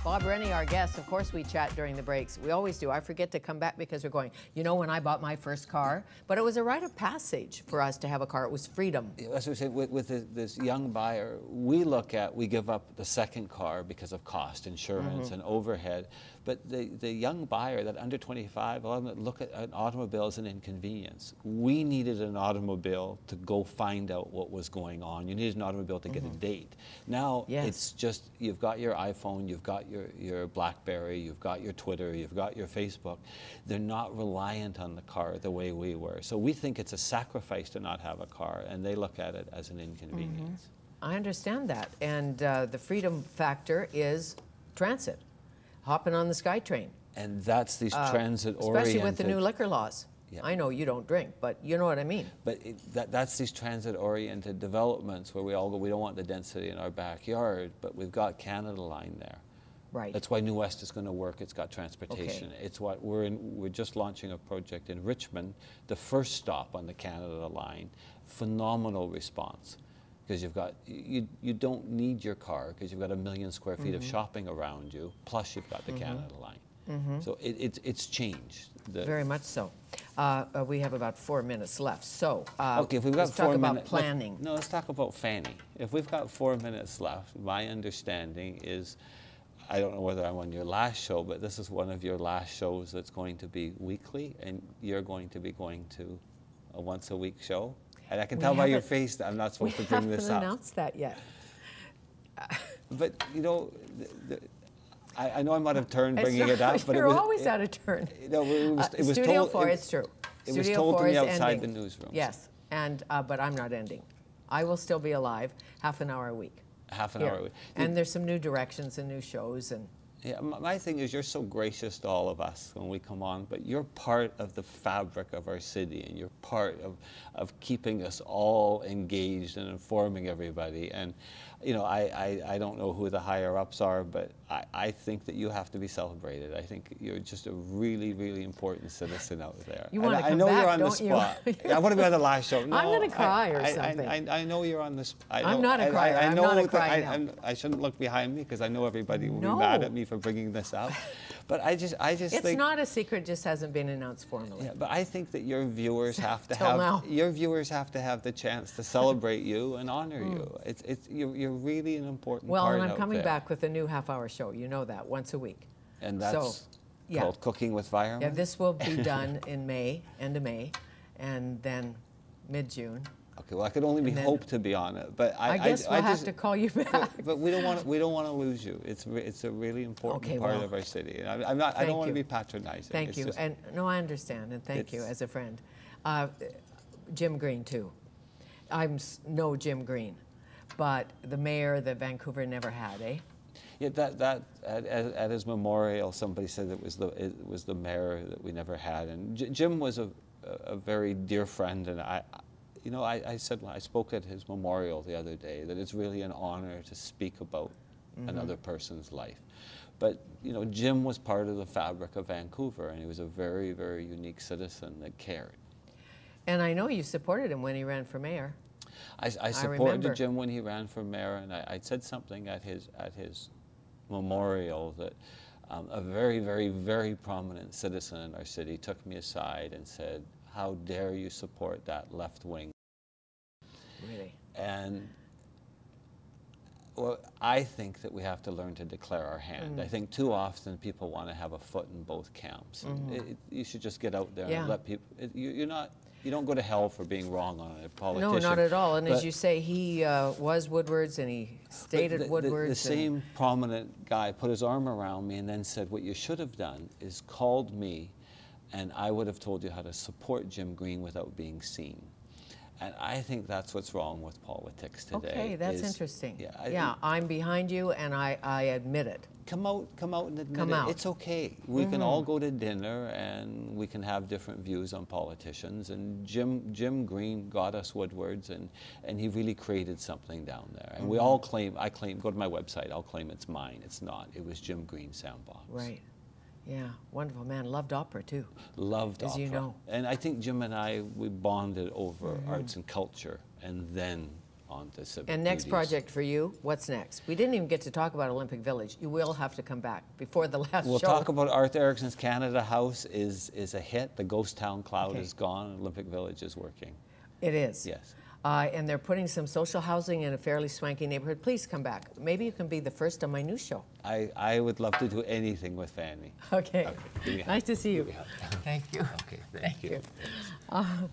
Bob Rennie, our guest. Of course, we chat during the breaks. We always do. I forget to come back because we're going, you know, when I bought my first car, but it was a rite of passage for us to have a car. It was freedom. As we say, with this young buyer, we give up the second car because of cost, insurance, and overhead. But the young buyer, that under 25, a lot of them look at an automobile as an inconvenience. We needed an automobile to go find out what was going on. You needed an automobile to get a date. Now it's just, you've got your iPhone, you've got your BlackBerry, you've got your Twitter, you've got your Facebook. They're not reliant on the car the way we were. So we think it's a sacrifice to not have a car, and they look at it as an inconvenience. I understand that. And the freedom factor is transit. Hopping on the SkyTrain. And that's these transit-oriented... Especially with the new liquor laws. Yeah. I know you don't drink, but you know what I mean. But that's these transit-oriented developments where we all go, we don't want the density in our backyard, but we've got Canada Line there. Right. That's why New West is going to work. It's got transportation. Okay. It's what we're just launching a project in Richmond, the first stop on the Canada Line. Phenomenal response. Because you don't need your car because you've got 1 million square feet of shopping around you, plus you've got the Canada Line. So it's changed. Very much so. We have about 4 minutes left. So okay, if we've got let's talk about planning. Let's talk about Fanny. If we've got 4 minutes left, my understanding is, I don't know whether I'm on your last show, but this is one of your last shows that's going to be weekly, and you're going to be going to a once-a-week show. And I can tell by your face that I'm not supposed to bring this up. We haven't announced that yet. But, you know, I know I'm out of turn bringing it up. But you're always out of turn. No, it was Studio told, 4, it's true. It was told to me outside the newsroom. Yes, and but I'm not ending. I will still be alive half an hour a week. Half an hour a week. And there's some new directions and new shows. And yeah, my thing is, you're so gracious to all of us when we come on, but you're part of the fabric of our city, and you're part of keeping us all engaged and informing everybody. And you know, I don't know who the higher-ups are, but I think that you have to be celebrated. I think you're just a really, really important citizen out there. You want to come I know back, you're on the don't spot. you? I want to be on the last show. No, I'm going to cry or something. I know you're on the spot. I'm not a crier. I'm not a crier now. I shouldn't look behind me because I know everybody will be mad at me for bringing this up. But I just it's think... It's not a secret, just hasn't been announced formally. Yeah, but I think that your viewers have to have the chance to celebrate you and honor you. You're really an important part Well, and I'm out coming there. back with a new half-hour show. You know that, once a week. And that's called Cooking with Firemen? Yeah, this will be done in May, end of May, and then mid-June. Okay, well, I could only hope to be on it, but I guess we'll have to call you back. But we don't want to lose you. It's a really important part of our city. And I don't want to be patronizing. Thank you. And no, I understand, and thank you as a friend. Jim Green too. I'm no Jim Green, but the mayor that Vancouver never had, eh? Yeah, that at his memorial, somebody said it was the mayor that we never had, and Jim was a very dear friend, and you know, I said when I spoke at his memorial the other day that it's really an honor to speak about another person's life. But, you know, Jim was part of the fabric of Vancouver, and he was a very, very unique citizen that cared. And I know you supported him when he ran for mayor. I supported Jim when he ran for mayor, and I said something at his memorial that a very, very, very prominent citizen in our city took me aside and said, "How dare you support that left wing?" Really? And well, I think that we have to learn to declare our hand. I think too often people want to have a foot in both camps. You should just get out there and let people. You don't go to hell for being wrong on a politician. No, not at all. And as you say, he was Woodward's, and he stayed at Woodward's. The same prominent guy put his arm around me and then said, "What you should have done is called me, and I would have told you how to support Jim Green without being seen." And I think that's what's wrong with politics today. Okay, that's interesting. Yeah, I'm behind you, and I admit it. Come out and admit it. It's okay. We can all go to dinner, and we can have different views on politicians. And Jim Green got us Woodward's, and he really created something down there. And we all claim, go to my website, I'll claim it's mine. It's not. It was Jim Green's Soundbox. Right. Yeah, wonderful man. Loved opera too. Loved opera. As you know. And I think Jim and we bonded over arts and culture, and then on the civic And next duties. project for you, what's next? We didn't even get to talk about Olympic Village. You will have to come back before the last We'll show. talk about Arthur Erickson's Canada House is a hit. The ghost town cloud Okay. is gone. Olympic Village is working. It is. Yes. And they're putting some social housing in a fairly swanky neighborhood. Please come back. Maybe you can be the first on my new show. I would love to do anything with Fanny. Okay. Give me a Nice hug. to see you. Give me a hug. Thank you. Okay, thank you. you.